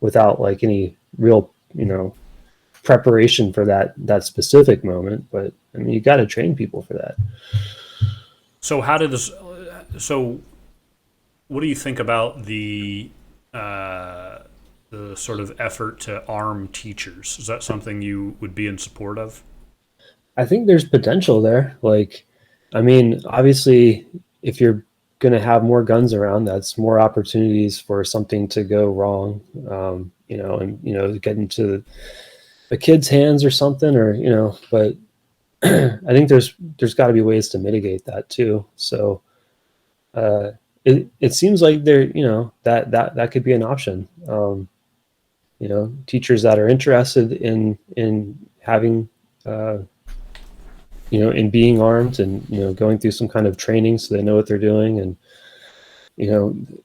without like any real, preparation for that specific moment. But I mean, you got to train people for that. So how did this? So what do you think about uh, the sort of effort to arm teachers? Is that something you would be in support of? I think there's potential there. Like, I mean, obviously, if you're going to have more guns around, that's more opportunities for something to go wrong, and, get into a kid's hands or something, or, but I think there's got to be ways to mitigate that too. So, uh, it seems like there, that could be an option. Teachers that are interested in having, uh, in being armed and going through some kind of training so they know what they're doing and you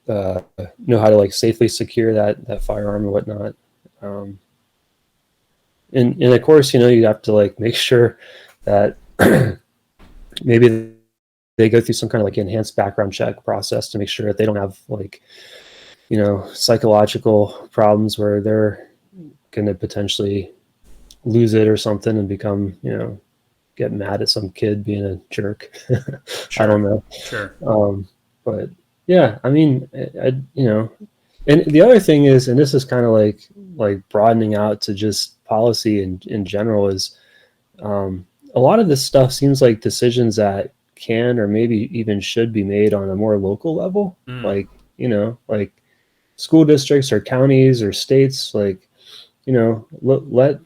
know how to like safely secure that firearm and whatnot. Um, and of course, you have to like make sure that maybe they go through some kind of like enhanced background check process to make sure that they don't have like psychological problems where they're going to potentially lose it or something and become get mad at some kid being a jerk. I don't Sure, know. sure. But yeah, I mean, and the other thing is, and this is kind of like broadening out to just policy in general is a lot of this stuff seems like decisions that can or maybe even should be made on a more local level, Mm, like like school districts or counties or states, like let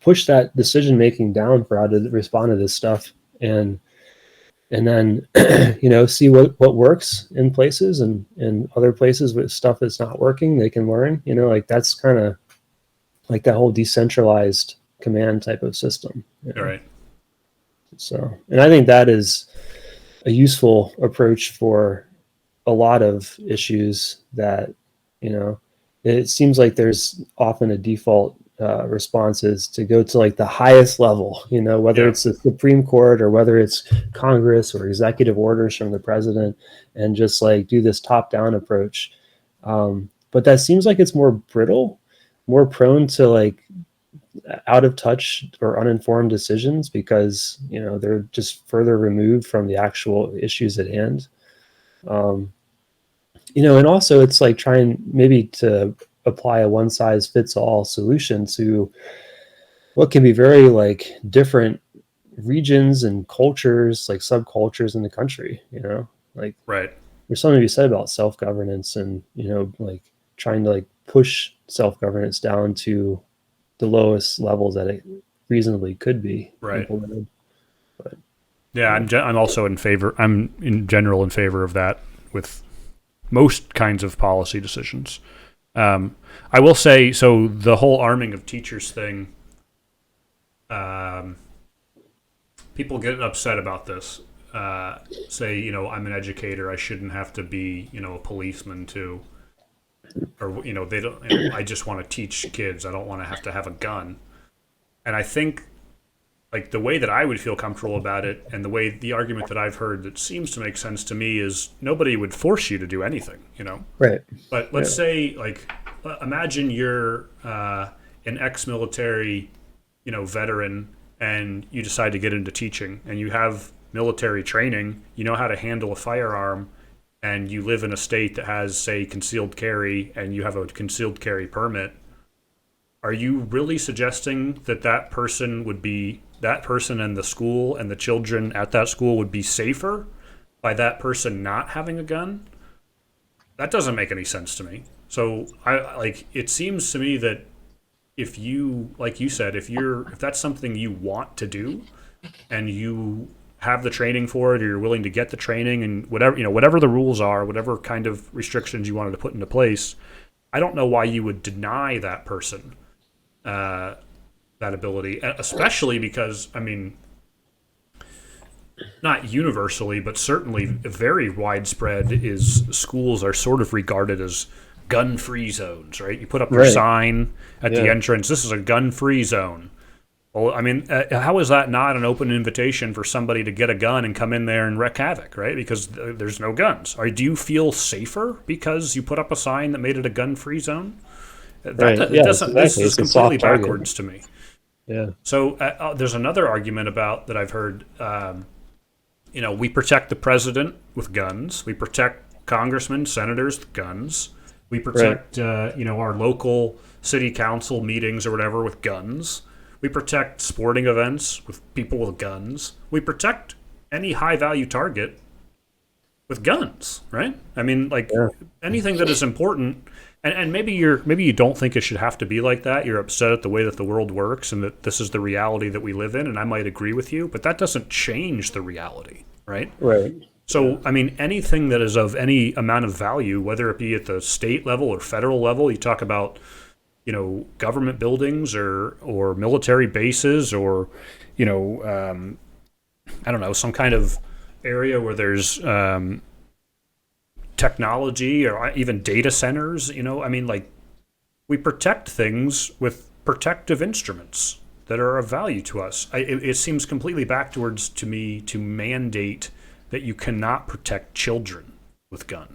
push that decision making down for how to respond to this stuff and then see what works in places and other places with stuff that's not working they can learn, like that's kind of like that whole decentralized command type of system. all right. So, and I think that is a useful approach for a lot of issues that you know it seems like there's often a default response is to go to like the highest level, whether Yeah. it's the Supreme Court or whether it's Congress or executive orders from the president, and just like do this top down approach. But that seems like it's more brittle, more prone to like out of touch or uninformed decisions because they're just further removed from the actual issues at hand. um, and also it's like trying maybe to apply a one size fits all solution to what can be very like different regions and cultures, like subcultures in the country. Like Right. there's something to be said about self governance and like trying to like push self governance down to the lowest levels that it reasonably could be Right. implemented. But Yeah, yeah, I'm also in favor. I'm in general in favor of that with most kinds of policy decisions. Um, I will say, so the whole arming of teachers thing, um, people get upset about this. Say, I'm an educator. I shouldn't have to be, a policeman too, or they don't. I just want to teach kids. I don't want to have a gun. And I think like the way that I would feel comfortable about it, and the way the argument that I've heard that seems to make sense to me is nobody would force you to do anything. right. But let's Yeah. say, like, imagine you're an ex-military, veteran, and you decide to get into teaching, and you have military training. You know how to handle a firearm, and you live in a state that has, say, concealed carry, and you have a concealed carry permit. Are you really suggesting that that person and the school and the children at that school would be safer by that person not having a gun? That doesn't make any sense to me. So I like it seems to me that if you like you said if that's something you want to do and you have the training for it or you're willing to get the training and whatever the rules are, whatever kind of restrictions you wanted to put into place, I don't know why you would deny that person uh, that ability, especially because I mean not universally, but certainly very widespread, is schools are sort of regarded as gun-free zones, right? You put up your Right. sign at the Yeah. entrance, this is a gun-free zone. Well, I mean, how is that not an open invitation for somebody to get a gun and come in there and wreak havoc, right? Because there's no guns. Or do you feel safer because you put up a sign that made it a gun-free zone? Right. It Yes, doesn't. This exactly. is It's a completely soft target. backwards to me. Yeah. So there's another argument about that I've heard. We protect the president with guns. We protect congressmen, senators with guns. We Right. protect our local city council meetings or whatever with guns. We protect sporting events with people with guns. We protect any high value target with guns, right? I mean, like Yeah. anything that is important. And maybe you don't think it should have to be like that. You're upset at the way that the world works and that this is the reality that we live in. And I might agree with you, but that doesn't change the reality, right? Right. So, I mean, anything that is of any amount of value, whether it be at the state level or federal level, you talk about, government buildings or military bases or, I don't know, some kind of area where there's technology or even data centers. I mean, like we protect things with protective instruments that are of value to us. It seems completely backwards to me to mandate that you cannot protect children with guns.